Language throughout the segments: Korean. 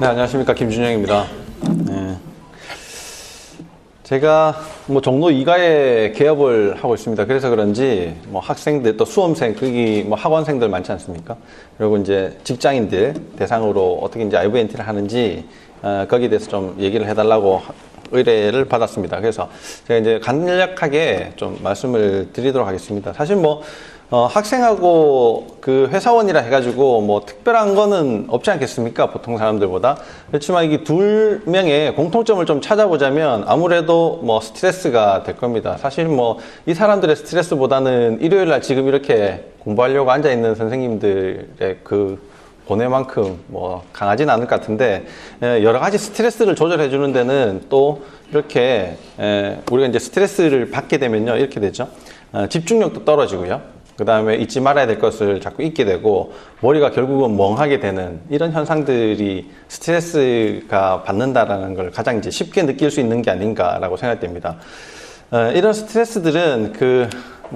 네, 안녕하십니까. 김준영입니다. 네. 제가 종로 2가에 개업을 하고 있습니다. 그래서 그런지 학생들 또 수험생, 거기 학원생들 많지 않습니까? 그리고 이제 직장인들 대상으로 어떻게 이제 IVNT를 하는지 거기에 대해서 좀 얘기를 해달라고 의뢰를 받았습니다. 그래서 제가 이제 간략하게 좀 말씀을 드리도록 하겠습니다. 사실 학생하고 그 회사원이라 해가지고 특별한 거는 없지 않겠습니까? 보통 사람들보다. 그렇지만 이게 두 명의 공통점을 좀 찾아보자면 아무래도 스트레스가 될 겁니다. 사실 이 사람들의 스트레스보다는 일요일 날 지금 이렇게 공부하려고 앉아있는 선생님들의 그 고뇌만큼 강하진 않을 것 같은데, 여러 가지 스트레스를 조절해 주는 데는 또 이렇게 우리가 이제 스트레스를 받게 되면요, 이렇게 되죠. 집중력도 떨어지고요. 그 다음에 잊지 말아야 될 것을 자꾸 잊게 되고, 머리가 결국은 멍하게 되는 이런 현상들이 스트레스가 받는다라는 걸 가장 이제 쉽게 느낄 수 있는 게 아닌가라고 생각됩니다. 이런 스트레스들은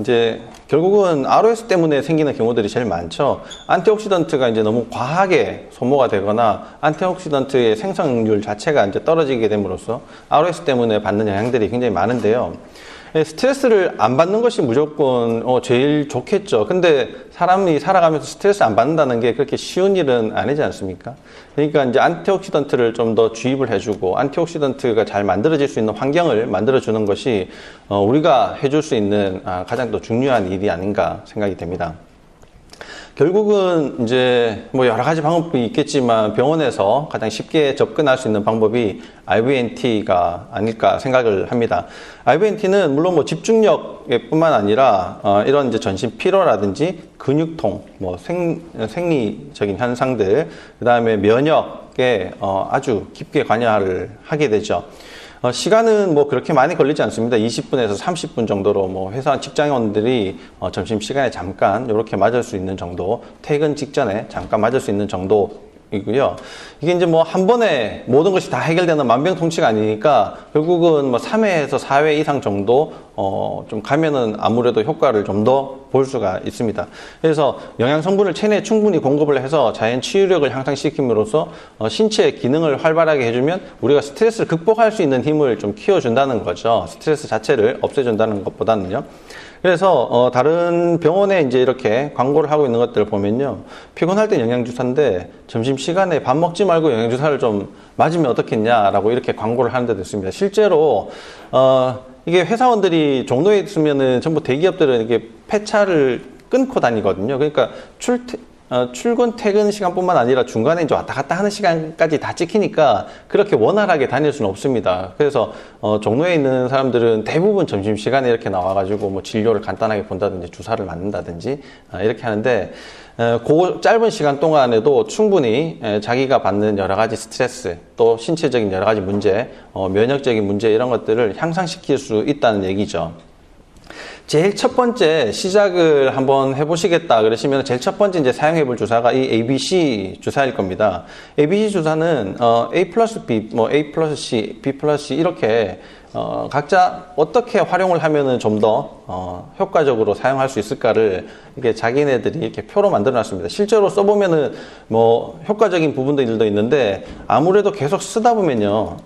이제 결국은 ROS 때문에 생기는 경우들이 제일 많죠. 안티옥시던트가 이제 너무 과하게 소모가 되거나 안티옥시던트의 생성률 자체가 이제 떨어지게 됨으로써 ROS 때문에 받는 영향들이 굉장히 많은데요. 스트레스를 안 받는 것이 무조건 제일 좋겠죠. 근데 사람이 살아가면서 스트레스 안 받는다는 게 그렇게 쉬운 일은 아니지 않습니까? 그러니까 이제 안티옥시던트를 좀 더 주입을 해주고 안티옥시던트가 잘 만들어질 수 있는 환경을 만들어주는 것이 우리가 해줄 수 있는 가장 또 중요한 일이 아닌가 생각이 됩니다. 결국은 이제 여러 가지 방법이 있겠지만 병원에서 가장 쉽게 접근할 수 있는 방법이 IVNT가 아닐까 생각을 합니다. IVNT는 물론 집중력에 뿐만 아니라 이런 이제 전신 피로라든지 근육통, 생리적인 현상들, 그 다음에 면역에 아주 깊게 관여를 하게 되죠. 시간은 그렇게 많이 걸리지 않습니다. 20분에서 30분 정도로 회사 직장원들이 점심시간에 잠깐 이렇게 맞을 수 있는 정도, 퇴근 직전에 잠깐 맞을 수 있는 정도이고요. 이게 이제 한 번에 모든 것이 다 해결되는 만병통치가 아니니까 결국은 3회에서 4회 이상 정도 좀 가면은 아무래도 효과를 좀 더 볼 수가 있습니다. 그래서 영양성분을 체내에 충분히 공급을 해서 자연 치유력을 향상시킴으로써 신체의 기능을 활발하게 해주면 우리가 스트레스를 극복할 수 있는 힘을 좀 키워준다는 거죠. 스트레스 자체를 없애준다는 것보다는요. 그래서 다른 병원에 이제 이렇게 광고를 하고 있는 것들을 보면요, 피곤할 땐 영양주사인데 점심시간에 밥 먹지 말고 영양주사를 좀 맞으면 어떻겠냐라고 이렇게 광고를 하는 데도 있습니다. 실제로 이게 회사원들이 종로에 있으면은 전부 대기업들은 이게 폐차를 끊고 다니거든요. 그러니까 출근, 퇴근 시간뿐만 아니라 중간에 이제 왔다 갔다 하는 시간까지 다 찍히니까 그렇게 원활하게 다닐 수는 없습니다. 그래서 종로에 있는 사람들은 대부분 점심시간에 이렇게 나와가지고 진료를 간단하게 본다든지 주사를 맞는다든지 이렇게 하는데, 그 짧은 시간 동안에도 충분히 자기가 받는 여러 가지 스트레스, 또 신체적인 여러 가지 문제, 면역적인 문제 이런 것들을 향상시킬 수 있다는 얘기죠. 제일 첫 번째 시작을 한번 해보시겠다 그러시면 제일 첫 번째 이제 사용해 볼 주사가 이 ABC 주사일 겁니다. ABC 주사는 A 플러스 B, A 플러스 C, B 플러스 C 이렇게 각자 어떻게 활용을 하면은 좀 더 효과적으로 사용할 수 있을까를 이렇게 자기네들이 이렇게 표로 만들어 놨습니다. 실제로 써보면은 효과적인 부분들도 있는데 아무래도 계속 쓰다 보면요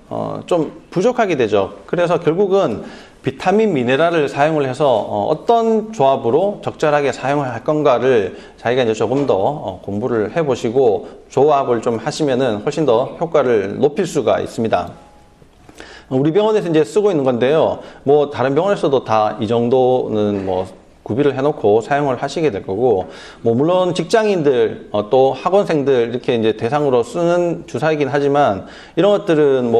좀 부족하게 되죠. 그래서 결국은 비타민, 미네랄을 사용을 해서 어떤 조합으로 적절하게 사용을 할 건가를 자기가 이제 조금 더 공부를 해보시고 조합을 좀 하시면은 훨씬 더 효과를 높일 수가 있습니다. 우리 병원에서 이제 쓰고 있는 건데요. 다른 병원에서도 다 이 정도는 구비를 해놓고 사용을 하시게 될 거고, 물론 직장인들, 또 학원생들 이렇게 이제 대상으로 쓰는 주사이긴 하지만 이런 것들은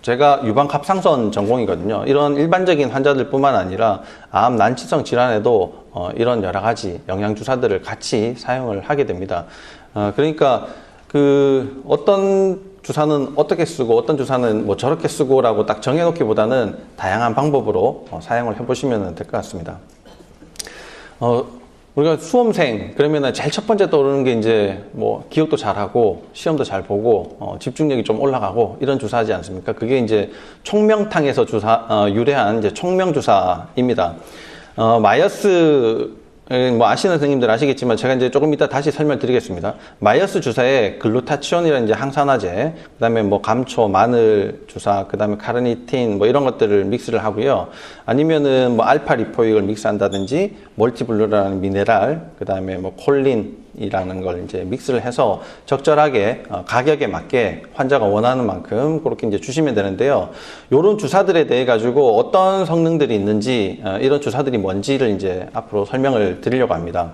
제가 유방 갑상선 전공이거든요. 이런 일반적인 환자들 뿐만 아니라 암, 난치성 질환에도 이런 여러 가지 영양주사들을 같이 사용을 하게 됩니다. 그러니까 어떤 주사는 어떻게 쓰고 어떤 주사는 저렇게 쓰고라고 딱 정해놓기보다는 다양한 방법으로 사용을 해보시면 될 것 같습니다. 우리가 수험생 그러면은 제일 첫 번째 떠오르는 게 이제 기억도 잘하고 시험도 잘 보고 집중력이 좀 올라가고 이런 주사하지 않습니까? 그게 이제 총명탕에서 유래한 이제 총명주사입니다. 마이어스 뭐 아시는 선생님들 아시겠지만 제가 이제 조금 이따 다시 설명드리겠습니다. 마이어스 주사에 글루타치온이라는 이제 항산화제, 그다음에 뭐 감초, 마늘 주사, 그다음에 카르니틴 뭐 이런 것들을 믹스를 하고요. 아니면은 뭐 알파 리포익을 믹스한다든지 멀티블루라는 미네랄, 그다음에 뭐 콜린이라는 걸 이제 믹스를 해서 적절하게 가격에 맞게 환자가 원하는 만큼 그렇게 이제 주시면 되는데요. 요런 주사들에 대해 가지고 어떤 성능들이 있는지, 이런 주사들이 뭔지를 이제 앞으로 설명을 드리려고 합니다.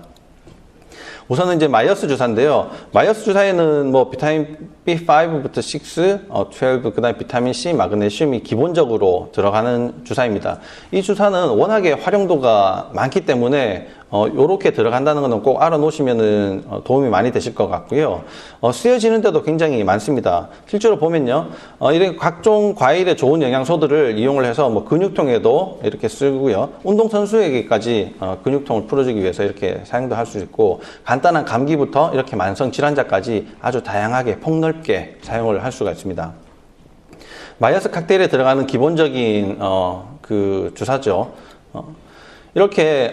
우선은 이제 마이어스 주사인데요. 마이어스 주사에는 뭐 비타민 B5부터 6, 12, 그 다음에 비타민 C, 마그네슘이 기본적으로 들어가는 주사입니다. 이 주사는 워낙에 활용도가 많기 때문에 요렇게 들어간다는 것은 꼭 알아놓으시면은 도움이 많이 되실 것 같고요. 쓰여지는데도 굉장히 많습니다. 실제로 보면요, 이렇게 각종 과일에 좋은 영양소들을 이용을 해서 뭐 근육통에도 이렇게 쓰고요. 운동선수에게까지 근육통을 풀어주기 위해서 이렇게 사용도 할 수 있고, 간단한 감기부터 이렇게 만성 질환자까지 아주 다양하게 폭넓게 사용을 할 수가 있습니다. 마이어스 칵테일에 들어가는 기본적인 그 주사죠. 이렇게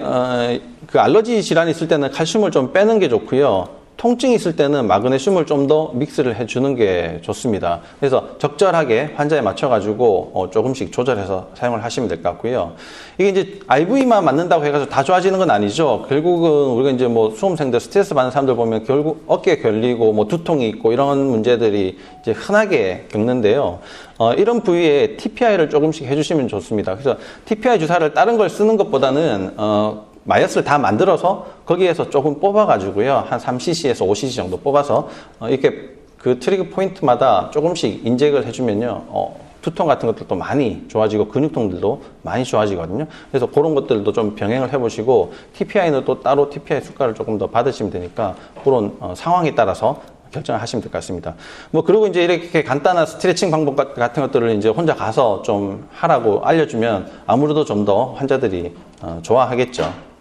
그 알러지 질환이 있을 때는 칼슘을 좀 빼는 게 좋고요. 통증이 있을 때는 마그네슘을 좀 더 믹스를 해주는 게 좋습니다. 그래서 적절하게 환자에 맞춰가지고 조금씩 조절해서 사용을 하시면 될 것 같고요. 이게 이제 IV만 맞는다고 해가지고 다 좋아지는 건 아니죠. 결국은 우리가 이제 뭐 수험생들 스트레스 받는 사람들 보면 결국 어깨 결리고 뭐 두통이 있고 이런 문제들이 이제 흔하게 겪는데요. 이런 부위에 TPI를 조금씩 해주시면 좋습니다. 그래서 TPI 주사를 다른 걸 쓰는 것보다는 마이어스를 다 만들어서 거기에서 조금 뽑아가지고요. 한 3cc에서 5cc 정도 뽑아서 이렇게 그 트리거 포인트마다 조금씩 인젝을 해주면요. 두통 같은 것들도 많이 좋아지고 근육통들도 많이 좋아지거든요. 그래서 그런 것들도 좀 병행을 해보시고 TPI는 또 따로 TPI 수가를 조금 더 받으시면 되니까 그런 상황에 따라서 결정을 하시면 될 것 같습니다. 뭐, 그리고 이제 이렇게 간단한 스트레칭 방법 같은 것들을 이제 혼자 가서 좀 하라고 알려주면 아무래도 좀 더 환자들이 좋아하겠죠.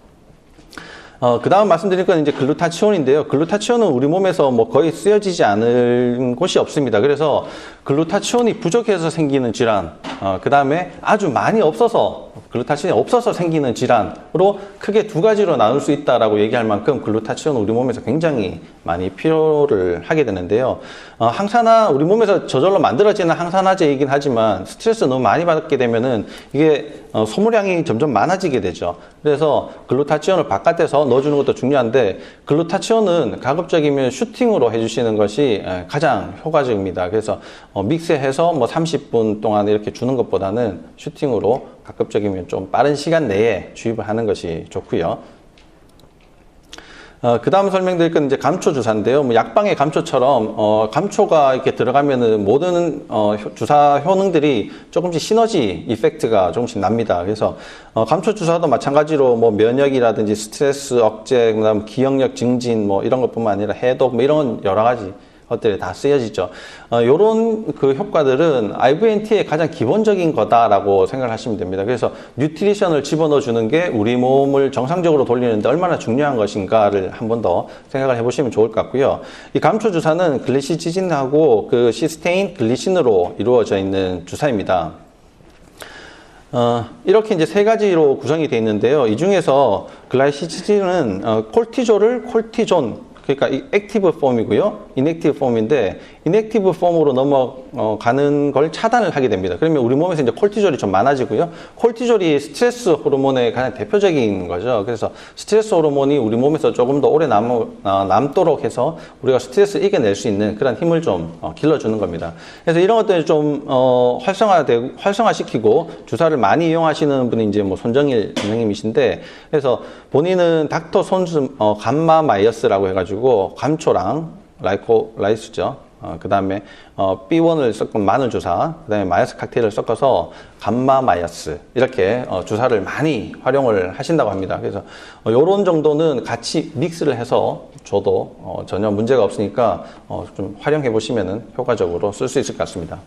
그 다음 말씀드릴 건 이제 글루타치온인데요. 글루타치온은 우리 몸에서 뭐 거의 쓰여지지 않을 곳이 없습니다. 그래서 글루타치온이 부족해서 생기는 질환, 그 다음에 아주 많이 없어서, 글루타치온이 없어서 생기는 질환으로 크게 두 가지로 나눌 수 있다라고 얘기할 만큼 글루타치온은 우리 몸에서 굉장히 많이 필요를 하게 되는데요. 항산화, 우리 몸에서 저절로 만들어지는 항산화제이긴 하지만 스트레스 너무 많이 받게 되면은 이게 소모량이 점점 많아지게 되죠. 그래서 글루타치온을 바깥에서 넣어주는 것도 중요한데, 글루타치온은 가급적이면 슈팅으로 해주시는 것이 가장 효과적입니다. 그래서 믹스해서 뭐 30분 동안 이렇게 주는 것보다는 슈팅으로 가급적이면 좀 빠른 시간 내에 주입을 하는 것이 좋고요. 그 다음 설명드릴 건 이제 감초 주사인데요. 뭐 약방의 감초처럼, 감초가 이렇게 들어가면은 모든, 주사 효능들이 조금씩 시너지 이펙트가 조금씩 납니다. 그래서, 감초 주사도 마찬가지로 뭐 면역이라든지 스트레스 억제, 그 다음 기억력 증진 뭐 이런 것뿐만 아니라 해독 뭐 이런 여러 가지 것들이 다 쓰여지죠. 요런 그 효과들은 IVNT의 가장 기본적인 거다라고 생각을 하시면 됩니다. 그래서 뉴트리션을 집어넣어 주는 게 우리 몸을 정상적으로 돌리는데 얼마나 중요한 것인가를 한 번 더 생각을 해보시면 좋을 것 같고요. 이 감초 주사는 글리시지진하고 그 시스테인 글리신으로 이루어져 있는 주사입니다. 이렇게 이제 세 가지로 구성이 되어 있는데요. 이 중에서 글라이시지진은 콜티졸을 콜티존, 그러니까 이 액티브 폼이고요. 이넥티브 폼인데 이넥티브 폼으로 넘어가는 걸 차단을 하게 됩니다. 그러면 우리 몸에서 이제 콜티졸이 좀 많아지고요. 콜티졸이 스트레스 호르몬의 가장 대표적인 거죠. 그래서 스트레스 호르몬이 우리 몸에서 조금 더 오래 남도록 해서 우리가 스트레스를 이겨낼 수 있는 그런 힘을 좀 길러주는 겁니다. 그래서 이런 것들을 좀 활성화시키고 주사를 많이 이용하시는 분이 이제 뭐 손정일 선생님이신데, 그래서 본인은 닥터 손수 감마 마이어스라고 해가지고 감초랑 라이스죠. 그 다음에 B1을 섞은 마늘 주사, 그 다음에 마이어스 칵테일을 섞어서 감마 마이어스 이렇게 주사를 많이 활용을 하신다고 합니다. 그래서 요런 정도는 같이 믹스를 해서 줘도 전혀 문제가 없으니까 좀 활용해 보시면은 효과적으로 쓸 수 있을 것 같습니다.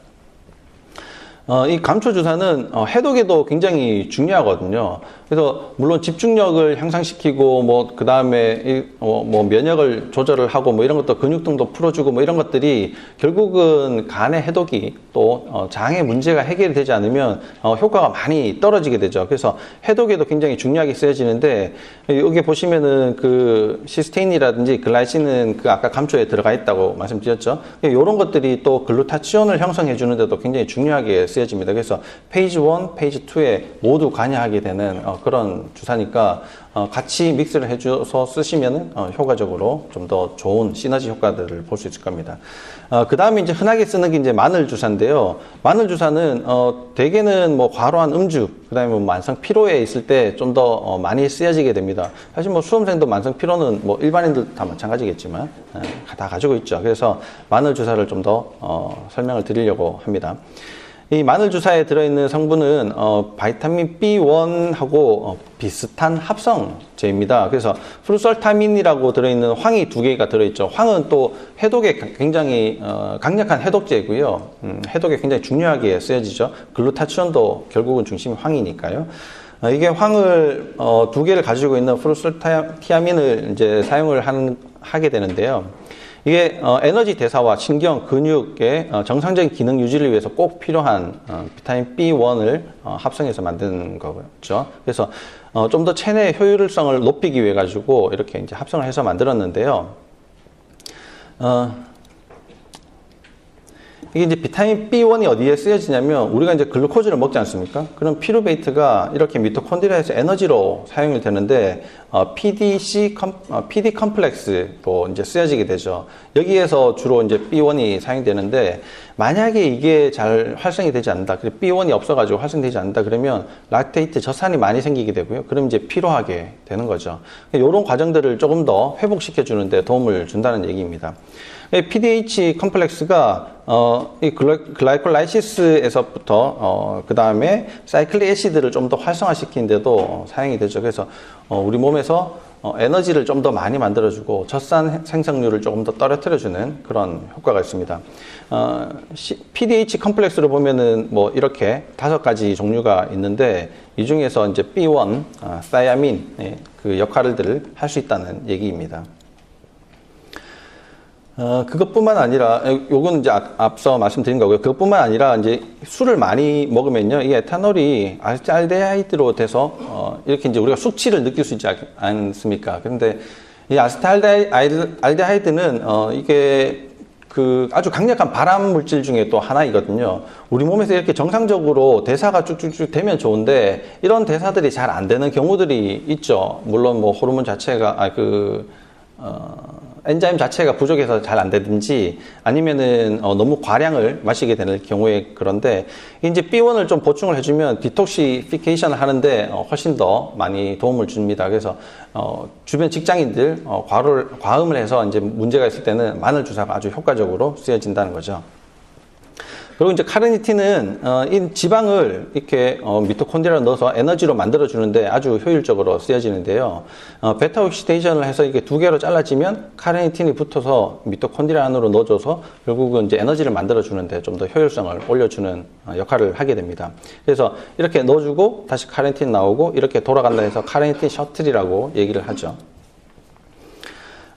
이 감초 주사는 해독에도 굉장히 중요하거든요. 그래서 물론 집중력을 향상시키고 뭐 그 다음에 뭐 면역을 조절을 하고 뭐 이런 것도 근육 등도 풀어주고 뭐 이런 것들이 결국은 간의 해독이 또 장의 문제가 해결이 되지 않으면 효과가 많이 떨어지게 되죠. 그래서 해독에도 굉장히 중요하게 쓰여지는데 여기 보시면은 그 시스테인이라든지 글라이신은 그 아까 감초에 들어가 있다고 말씀드렸죠. 이런 것들이 또 글루타치온을 형성해 주는데도 굉장히 중요하게 쓰여집니다. 그래서 페이지 1, 페이지 2에 모두 관여하게 되는 그런 주사니까 같이 믹스를 해줘서 쓰시면은 효과적으로 좀 더 좋은 시너지 효과들을 볼 수 있을 겁니다. 그 다음에 이제 흔하게 쓰는 게 이제 마늘 주사인데요. 마늘 주사는 대개는 뭐 과로한 음주, 그 다음에 뭐 만성 피로에 있을 때 좀 더 많이 쓰여지게 됩니다. 사실 뭐 수험생도 만성 피로는 뭐 일반인들 다 마찬가지겠지만 다 가지고 있죠. 그래서 마늘 주사를 좀 더 설명을 드리려고 합니다. 이 마늘 주사에 들어있는 성분은 바이타민 B1하고 비슷한 합성제입니다. 그래서 프루설타민이라고 들어있는 황이 2개가 들어있죠. 황은 또 해독에 굉장히 강력한 해독제고요. 해독에 굉장히 중요하게 쓰여지죠. 글루타치온도 결국은 중심이 황이니까요. 이게 황을 2개를 가지고 있는 프루설티아민을 이제 사용을 하게 되는데요. 이게 에너지 대사와 신경, 근육의 정상적인 기능 유지를 위해서 꼭 필요한 비타민 B1을 합성해서 만든 거죠. 그래서 좀 더 체내 효율성을 높이기 위해 가지고 이렇게 이제 합성을 해서 만들었는데요. 이게 이제 비타민 B1이 어디에 쓰여지냐면 우리가 이제 글루코즈를 먹지 않습니까? 그럼 피루베이트가 이렇게 미토콘드리아에서 에너지로 사용이 되는데 PD 컴플렉스로 이제 쓰여지게 되죠. 여기에서 주로 이제 B1이 사용되는데 만약에 이게 잘 활성이 되지 않는다. B1이 없어가지고 활성되지 않는다. 그러면 락테이트 젖산이 많이 생기게 되고요. 그럼 이제 피로하게 되는 거죠. 이런 과정들을 조금 더 회복시켜 주는데 도움을 준다는 얘기입니다. PDH 컴플렉스가 이 글라이콜라이시스에서부터 그 다음에 사이클릭 애시드를 좀 더 활성화시키는데도 사용이 되죠. 그래서 우리 몸에서 에너지를 좀 더 많이 만들어주고 젖산 생성률을 조금 더 떨어뜨려주는 그런 효과가 있습니다. PDH 컴플렉스를 보면은 뭐 이렇게 5가지 종류가 있는데 이 중에서 이제 B1, 사이아민 그 역할들을 할 수 있다는 얘기입니다. 그것뿐만 아니라, 요건 이제 앞서 말씀드린 거고요. 그것뿐만 아니라 이제 술을 많이 먹으면요, 이 에탄올이 아세트알데하이드로 돼서, 이렇게 이제 우리가 숙취를 느낄 수 있지 않습니까? 그런데 이 아세트알데하이드는, 이게 그 아주 강력한 발암 물질 중에 또 하나이거든요. 우리 몸에서 이렇게 정상적으로 대사가 쭉쭉쭉 되면 좋은데, 이런 대사들이 잘 안 되는 경우들이 있죠. 물론 뭐 호르몬 자체가, 엔자임 자체가 부족해서 잘 안 되든지 아니면은 너무 과량을 마시게 되는 경우에 그런데 이제 B1을 좀 보충을 해주면 디톡시피케이션을 하는데 훨씬 더 많이 도움을 줍니다. 그래서 주변 직장인들 과음을 해서 이제 문제가 있을 때는 마늘 주사가 아주 효과적으로 쓰여진다는 거죠. 그리고 이제 카르니틴은 이 지방을 이렇게 미토콘드리아로 넣어서 에너지로 만들어주는데 아주 효율적으로 쓰여지는데요. 베타 옥시데이션을 해서 이게 2개로 잘라지면 카르니틴이 붙어서 미토콘드리아 안으로 넣어줘서 결국은 이제 에너지를 만들어주는데 좀 더 효율성을 올려주는 역할을 하게 됩니다. 그래서 이렇게 넣어주고 다시 카르니틴 나오고 이렇게 돌아간다 해서 카르니틴 셔틀이라고 얘기를 하죠.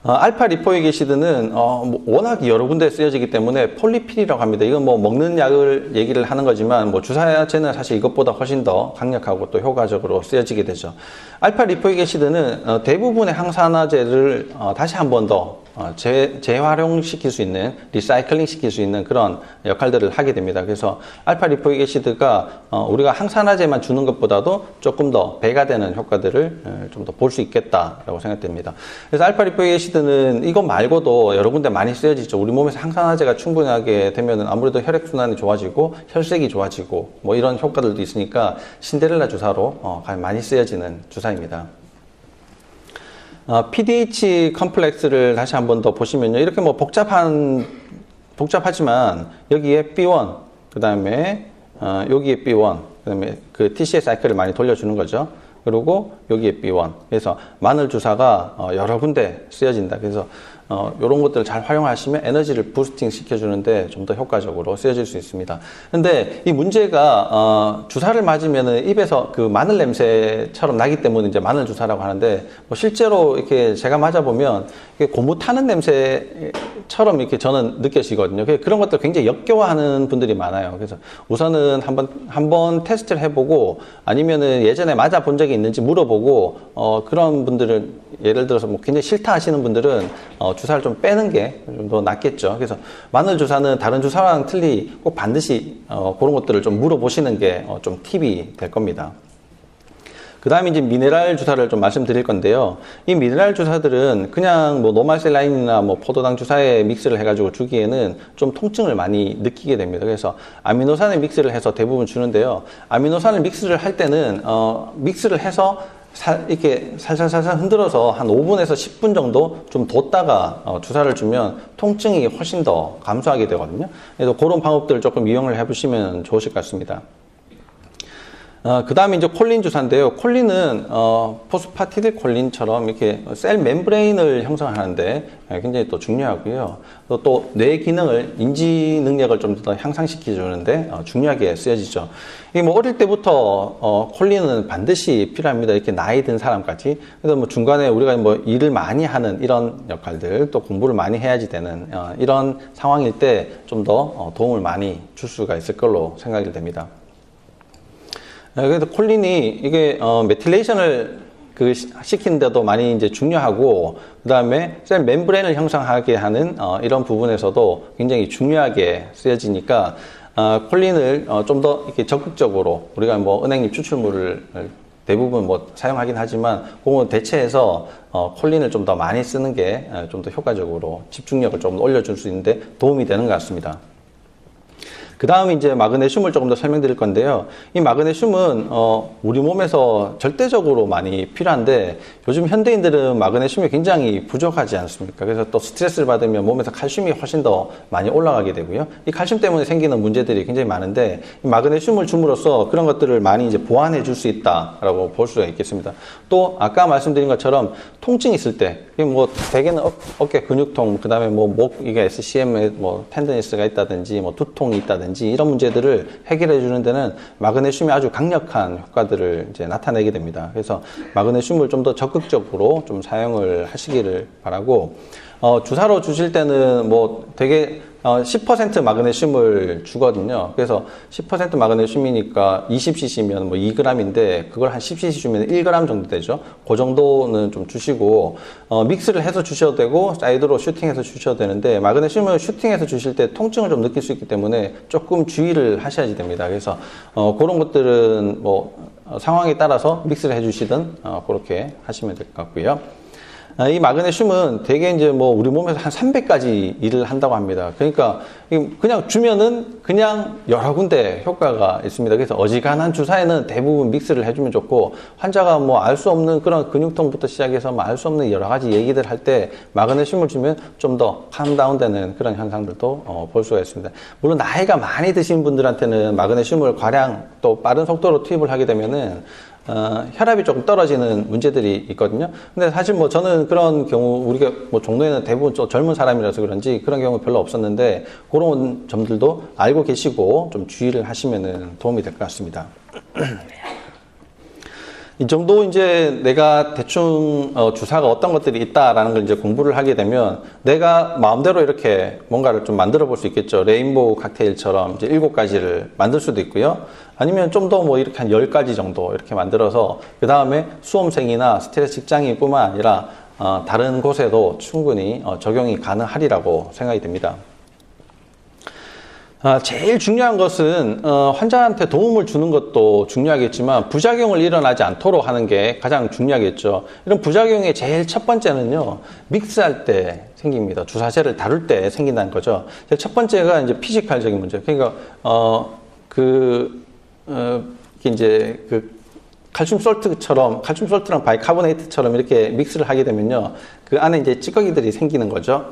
알파 리포익 애시드는 워낙 여러 군데에 쓰여지기 때문에 폴리필이라고 합니다. 이건 뭐 먹는 약을 얘기를 하는 거지만 뭐 주사제는 사실 이것보다 훨씬 더 강력하고 또 효과적으로 쓰여지게 되죠. 알파 리포익 애시드는 대부분의 항산화제를 다시 한 번 더 재활용시킬 수 있는, 리사이클링 시킬 수 있는 그런 역할들을 하게 됩니다. 그래서 알파 리포익 애시드가 우리가 항산화제만 주는 것보다도 조금 더 배가 되는 효과들을 좀 더 볼 수 있겠다라고 생각됩니다. 그래서 알파 리포익 애시드는 이것 말고도 여러 군데 많이 쓰여지죠. 우리 몸에서 항산화제가 충분하게 되면 아무래도 혈액순환이 좋아지고 혈색이 좋아지고 뭐 이런 효과들도 있으니까 신데렐라 주사로 많이 쓰여지는 주사입니다. PDH 컴플렉스를 다시 한 번 더 보시면요. 이렇게 뭐 복잡하지만 여기에 B1, 그 다음에 여기에 B1, 그 다음에 그 TCA 사이클을 많이 돌려주는 거죠. 그리고 여기에 B1. 그래서 마늘 주사가 여러 군데 쓰여진다. 그래서 이런 것들을 잘 활용하시면 에너지를 부스팅 시켜주는데 좀 더 효과적으로 쓰여질 수 있습니다. 근데 이 문제가 주사를 맞으면은 입에서 그 마늘 냄새처럼 나기 때문에 이제 마늘 주사라고 하는데, 뭐 실제로 이렇게 제가 맞아보면 고무 타는 냄새처럼 이렇게 저는 느껴지거든요. 그런 것들 굉장히 역겨워하는 분들이 많아요. 그래서 우선은 한번 테스트를 해보고, 아니면은 예전에 맞아본 적이 있는지 물어보고, 그런 분들은 예를 들어서 뭐 굉장히 싫다 하시는 분들은 주사를 좀 빼는 게 좀 더 낫겠죠. 그래서 마늘 주사는 다른 주사랑 틀리 꼭 반드시 그런 것들을 좀 물어보시는 게 좀 팁이 될 겁니다. 그 다음에 이제 미네랄 주사를 좀 말씀드릴 건데요. 이 미네랄 주사들은 그냥 뭐 노말셀라인이나 뭐 포도당 주사에 믹스를 해가지고 주기에는 좀 통증을 많이 느끼게 됩니다. 그래서 아미노산에 믹스를 해서 대부분 주는데요. 아미노산을 믹스를 할 때는 믹스를 해서 이렇게 살살살살 흔들어서 한 5분에서 10분 정도 좀 뒀다가 주사를 주면 통증이 훨씬 더 감소하게 되거든요. 그래서 그런 방법들을 조금 이용을 해보시면 좋으실 것 같습니다. 그 다음에 이제 콜린 주사인데요. 콜린은 포스파티딜 콜린처럼 이렇게 셀 멤브레인을 형성하는데 굉장히 또 중요하고요. 또 뇌 기능을, 인지 능력을 좀 더 향상시켜 주는데 중요하게 쓰여지죠. 이게 뭐 어릴 때부터 콜린은 반드시 필요합니다. 이렇게 나이 든 사람까지. 그래서 뭐 중간에 우리가 뭐 일을 많이 하는 이런 역할들, 또 공부를 많이 해야지 되는 이런 상황일 때 좀 더 도움을 많이 줄 수가 있을 걸로 생각이 됩니다. 그래서 콜린이 이게 메틸레이션을 시키는데도 많이 이제 중요하고, 그 다음에 셀 멤브레인을 형성하게 하는 이런 부분에서도 굉장히 중요하게 쓰여지니까 콜린을 좀 더 이렇게 적극적으로 우리가 뭐 은행잎 추출물을 대부분 뭐 사용하긴 하지만 그거 대체해서 콜린을 좀 더 많이 쓰는 게 좀 더 효과적으로 집중력을 좀 올려줄 수 있는데 도움이 되는 것 같습니다. 그 다음에 이제 마그네슘을 조금 더 설명드릴 건데요. 이 마그네슘은 우리 몸에서 절대적으로 많이 필요한데, 요즘 현대인들은 마그네슘이 굉장히 부족하지 않습니까? 그래서 또 스트레스를 받으면 몸에서 칼슘이 훨씬 더 많이 올라가게 되고요. 이 칼슘 때문에 생기는 문제들이 굉장히 많은데, 이 마그네슘을 줌으로써 그런 것들을 많이 이제 보완해 줄 수 있다라고 볼 수가 있겠습니다. 또 아까 말씀드린 것처럼 통증이 있을 때, 뭐 대개는 어깨 근육통, 그 다음에 뭐 목 이게 SCM에 뭐 텐더니스가 있다든지 뭐 두통이 있다든지 이런 문제들을 해결해 주는 데는 마그네슘이 아주 강력한 효과들을 이제 나타내게 됩니다. 그래서 마그네슘을 좀 더 적극적으로 좀 사용을 하시기를 바라고, 주사로 주실 때는 뭐 되게 10% 마그네슘을 주거든요. 그래서 10% 마그네슘이니까 20cc면 뭐 2g인데 그걸 한 10cc 주면 1g 정도 되죠. 그 정도는 좀 주시고, 믹스를 해서 주셔도 되고 사이드로 슈팅해서 주셔도 되는데, 마그네슘을 슈팅해서 주실 때 통증을 좀 느낄 수 있기 때문에 조금 주의를 하셔야지 됩니다. 그래서 그런 것들은 뭐 상황에 따라서 믹스를 해주시든 그렇게 하시면 될 것 같고요. 이 마그네슘은 대개 이제 뭐 우리 몸에서 한 300가지 일을 한다고 합니다. 그러니까 그냥 주면은 그냥 여러 군데 효과가 있습니다. 그래서 어지간한 주사에는 대부분 믹스를 해주면 좋고, 환자가 뭐 알 수 없는 그런 근육통부터 시작해서 뭐 알 수 없는 여러 가지 얘기들 할 때 마그네슘을 주면 좀 더 캄다운 되는 그런 현상들도 볼 수가 있습니다. 물론 나이가 많이 드신 분들한테는 마그네슘을 과량 또 빠른 속도로 투입을 하게 되면은 혈압이 조금 떨어지는 문제들이 있거든요. 근데 사실 뭐 저는 그런 경우, 우리가 뭐 종로에는 대부분 좀 젊은 사람이라서 그런지 그런 경우 별로 없었는데, 그런 점들도 알고 계시고 좀 주의를 하시면은 도움이 될 것 같습니다. 이 정도 이제 내가 대충 주사가 어떤 것들이 있다라는 걸 이제 공부를 하게 되면 내가 마음대로 이렇게 뭔가를 좀 만들어 볼 수 있겠죠. 레인보우 칵테일처럼 이제 7가지를 만들 수도 있고요. 아니면 좀 더 뭐 이렇게 한 10가지 정도 이렇게 만들어서 그 다음에 수험생이나 스트레스 직장인뿐만 아니라 다른 곳에도 충분히 적용이 가능하리라고 생각이 됩니다. 제일 중요한 것은 환자한테 도움을 주는 것도 중요하겠지만 부작용을 일어나지 않도록 하는 게 가장 중요하겠죠. 이런 부작용의 제일 첫 번째는요, 믹스할 때 생깁니다. 주사제를 다룰 때 생긴다는 거죠. 제일 첫 번째가 이제 피지컬적인 문제. 그러니까 이제 칼슘 솔트랑 바이카보네이트처럼 이렇게 믹스를 하게 되면요, 그 안에 이제 찌꺼기들이 생기는 거죠.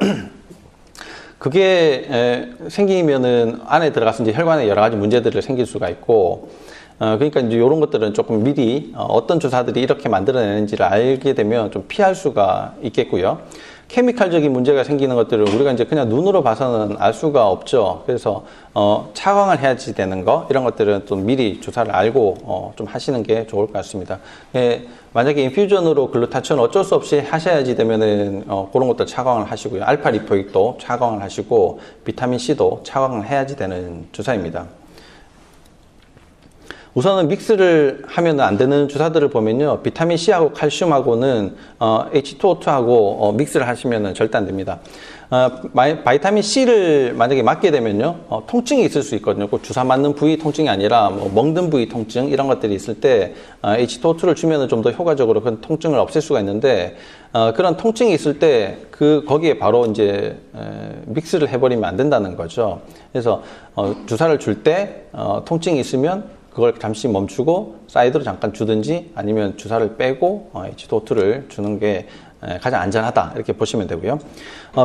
그게 생기면은 안에 들어가서 이제 혈관에 여러 가지 문제들이 생길 수가 있고, 그러니까 이제 이런 것들은 조금 미리 어떤 주사들이 이렇게 만들어내는지를 알게 되면 좀 피할 수가 있겠고요. 케미칼적인 문제가 생기는 것들을 우리가 이제 그냥 눈으로 봐서는 알 수가 없죠. 그래서 차광을 해야지 되는 거 이런 것들은 좀 미리 주사를 알고 좀 하시는 게 좋을 것 같습니다. 예, 만약에 인퓨전으로 글루타치온 어쩔 수 없이 하셔야지 되면은 그런 것들 차광을 하시고요. 알파 리포익도 차광을 하시고 비타민 C도 차광을 해야지 되는 주사입니다. 우선은 믹스를 하면 안 되는 주사들을 보면요. 비타민 C하고 칼슘하고는 H2O2하고 믹스를 하시면 절대 안 됩니다. 바이타민 C를 만약에 맞게 되면요. 통증이 있을 수 있거든요. 꼭 주사 맞는 부위 통증이 아니라 뭐 먹는 부위 통증 이런 것들이 있을 때 H2O2를 주면 좀 더 효과적으로 그런 통증을 없앨 수가 있는데 그런 통증이 있을 때 거기에 바로 이제 믹스를 해버리면 안 된다는 거죠. 그래서 주사를 줄 때 통증이 있으면 그걸 잠시 멈추고 사이드로 잠깐 주든지 아니면 주사를 빼고 H2O2를 주는 게 가장 안전하다 이렇게 보시면 되고요.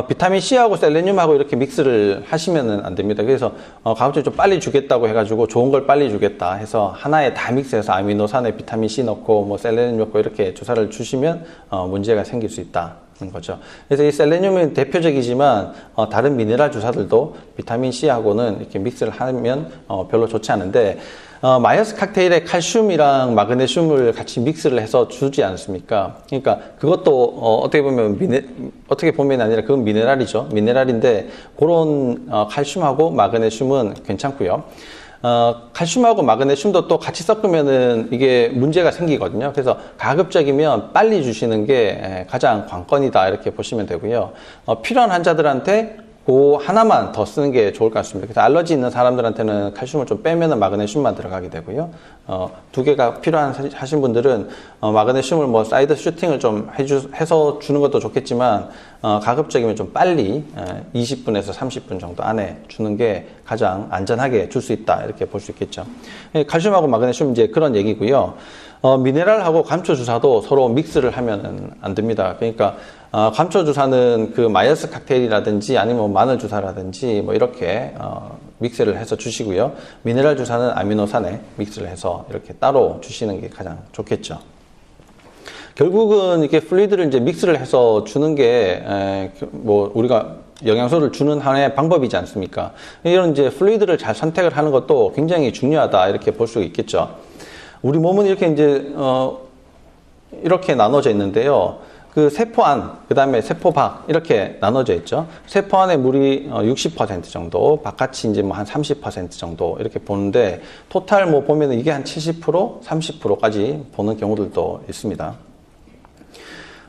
비타민 C하고 셀레늄하고 이렇게 믹스를 하시면 안 됩니다. 그래서 가급적 좀 빨리 주겠다고 해가지고 좋은 걸 빨리 주겠다 해서 하나에 다 믹스해서 아미노산에 비타민 C 넣고 뭐 셀레늄 넣고 이렇게 주사를 주시면 문제가 생길 수 있다. 거죠. 그래서 이 셀레늄은 대표적이지만 다른 미네랄 주사들도 비타민 C하고는 이렇게 믹스를 하면 별로 좋지 않은데 마이어스 칵테일에 칼슘이랑 마그네슘을 같이 믹스를 해서 주지 않습니까? 그러니까 그것도 어떻게 보면 아니라 그건 미네랄이죠. 미네랄인데 그런 칼슘하고 마그네슘은 괜찮고요. 칼슘하고 마그네슘도 또 같이 섞으면은 이게 문제가 생기거든요. 그래서 가급적이면 빨리 주시는 게 가장 관건이다 이렇게 보시면 되고요. 필요한 환자들한테 그 하나만 더 쓰는 게 좋을 것 같습니다. 그래서 알러지 있는 사람들한테는 칼슘을 좀 빼면은 마그네슘만 들어가게 되고요. 두 개가 필요한 하신 분들은 마그네슘을 뭐 사이드 슈팅을 좀 해서 주는 것도 좋겠지만 가급적이면 좀 빨리 20분에서 30분 정도 안에 주는 게 가장 안전하게 줄 수 있다 이렇게 볼 수 있겠죠. 칼슘하고 마그네슘 이제 그런 얘기고요. 미네랄하고 감초 주사도 서로 믹스를 하면 안 됩니다. 그러니까 감초 주사는 그 마이어스 칵테일이라든지 아니면 마늘 주사라든지 뭐 이렇게 믹스를 해서 주시고요. 미네랄 주사는 아미노산에 믹스를 해서 이렇게 따로 주시는 게 가장 좋겠죠. 결국은 이렇게 플루이드를 이제 믹스를 해서 주는 게 뭐 우리가 영양소를 주는 하나의 방법이지 않습니까? 이런 이제 플루이드를 잘 선택을 하는 것도 굉장히 중요하다 이렇게 볼 수 있겠죠. 우리 몸은 이렇게 이제 이렇게 나눠져 있는데요. 그 세포 안, 그 다음에 세포 밖 이렇게 나눠져 있죠. 세포 안에 물이 60% 정도, 바깥이 이제 뭐 한 30% 정도 이렇게 보는데 토탈 뭐 보면은 이게 한 70%, 30%까지 보는 경우들도 있습니다.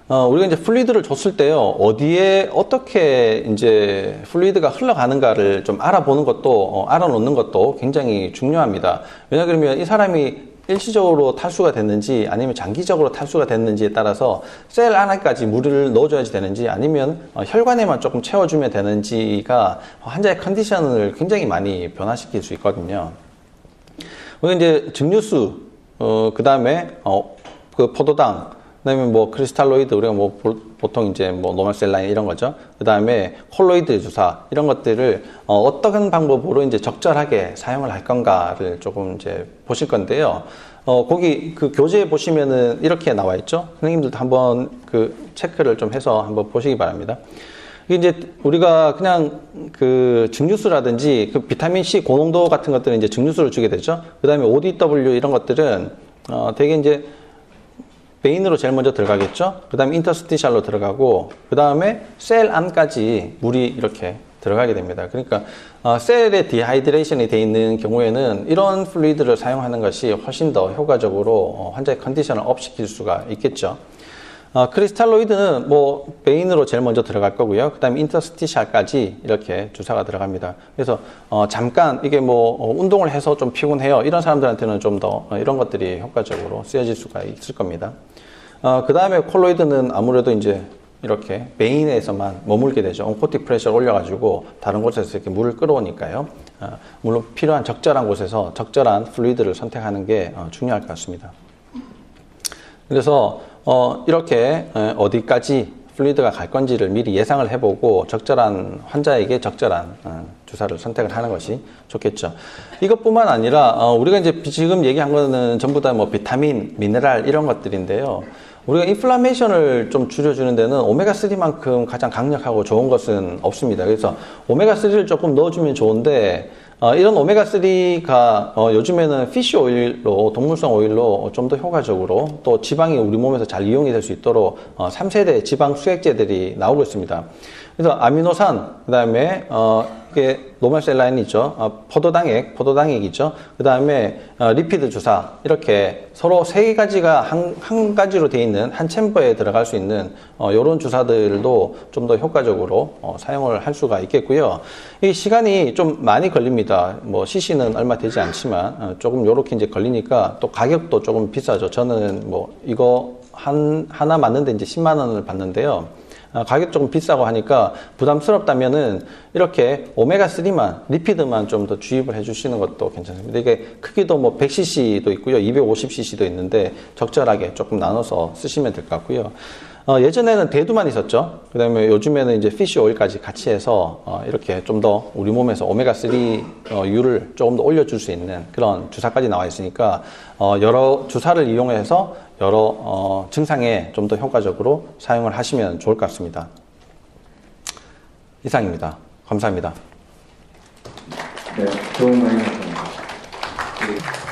우리가 이제 플루이드를 줬을 때요, 어디에 어떻게 이제 플루이드가 흘러가는가를 좀 알아보는 것도, 알아놓는 것도 굉장히 중요합니다. 왜냐하면 이 사람이 일시적으로 탈수가 됐는지 아니면 장기적으로 탈수가 됐는지에 따라서 셀 안에까지 물을 넣어줘야지 되는지 아니면 혈관에만 조금 채워주면 되는지가 환자의 컨디션을 굉장히 많이 변화시킬 수 있거든요. 우리가 이제 증류수, 그 다음에 그 포도당, 그다음에 뭐 크리스탈로이드 우리가 뭐 보통 이제 뭐 노멀셀라인 이런 거죠. 그다음에 콜로이드 주사 이런 것들을 어떤 방법으로 이제 적절하게 사용을 할 건가를 조금 이제 보실 건데요. 거기 그 교재에 보시면은 이렇게 나와 있죠. 선생님들도 한번 그 체크를 좀 해서 한번 보시기 바랍니다. 이게 이제 우리가 그냥 그 증류수라든지 그 비타민 C 고농도 같은 것들은 이제 증류수를 주게 되죠. 그다음에 ODW 이런 것들은 되게 이제 베인으로 제일 먼저 들어가겠죠. 그 다음에 인터스티셜로 들어가고 그 다음에 셀 안까지 물이 이렇게 들어가게 됩니다. 그러니까 셀에 디하이드레이션이 되어 있는 경우에는 이런 플루이드를 사용하는 것이 훨씬 더 효과적으로 환자의 컨디션을 업 시킬 수가 있겠죠. 크리스탈로이드는 뭐 베인으로 제일 먼저 들어갈 거고요. 그 다음에 인터스티셜까지 이렇게 주사가 들어갑니다. 그래서 잠깐 이게 뭐 운동을 해서 좀 피곤해요. 이런 사람들한테는 좀 더 이런 것들이 효과적으로 쓰여질 수가 있을 겁니다. 그 다음에 콜로이드는 아무래도 이제 이렇게 베인에서만 머물게 되죠. 온코틱 프레셔를 올려가지고 다른 곳에서 이렇게 물을 끌어오니까요. 물론 필요한 적절한 곳에서 적절한 플루이드를 선택하는 게 중요할 것 같습니다. 그래서 이렇게 어디까지 플루이드가 갈 건지를 미리 예상을 해보고 적절한 환자에게 적절한 주사를 선택을 하는 것이 좋겠죠. 이것뿐만 아니라 우리가 이제 지금 얘기한 거는 전부 다 뭐 비타민, 미네랄 이런 것들인데요. 우리가 인플라메이션을 좀 줄여주는 데는 오메가3만큼 가장 강력하고 좋은 것은 없습니다. 그래서 오메가3를 조금 넣어주면 좋은데, 이런 오메가3가 요즘에는 피쉬 오일로, 동물성 오일로 좀 더 효과적으로 또 지방이 우리 몸에서 잘 이용이 될 수 있도록 3세대 지방 수액제들이 나오고 있습니다. 그래서 아미노산, 그 다음에 이게 노멀셀라인 있죠. 포도당액 있죠. 그 다음에 리피드 주사, 이렇게 서로 세 가지가 한 가지로 되어 있는 한 챔버에 들어갈 수 있는 이런 주사들도 좀 더 효과적으로 사용을 할 수가 있겠고요. 이 시간이 좀 많이 걸립니다. 뭐 CC는 얼마 되지 않지만 조금 요렇게 이제 걸리니까 또 가격도 조금 비싸죠. 저는 뭐 이거 하나 맞는데 이제 10만 원을 받는데요. 가격 조금 비싸고 하니까 부담스럽다면은 이렇게 오메가3만, 리피드만 좀 더 주입을 해주시는 것도 괜찮습니다. 이게 크기도 뭐 100cc도 있고요, 250cc도 있는데 적절하게 조금 나눠서 쓰시면 될 것 같고요. 예전에는 대두만 있었죠. 그 다음에 요즘에는 이제 피쉬 오일까지 같이 해서 이렇게 좀 더 우리 몸에서 오메가3 율을 조금 더 올려줄 수 있는 그런 주사까지 나와 있으니까 여러 주사를 이용해서 여러 증상에 좀 더 효과적으로 사용을 하시면 좋을 것 같습니다. 이상입니다. 감사합니다. 네, 좋은 말씀 감사합니다.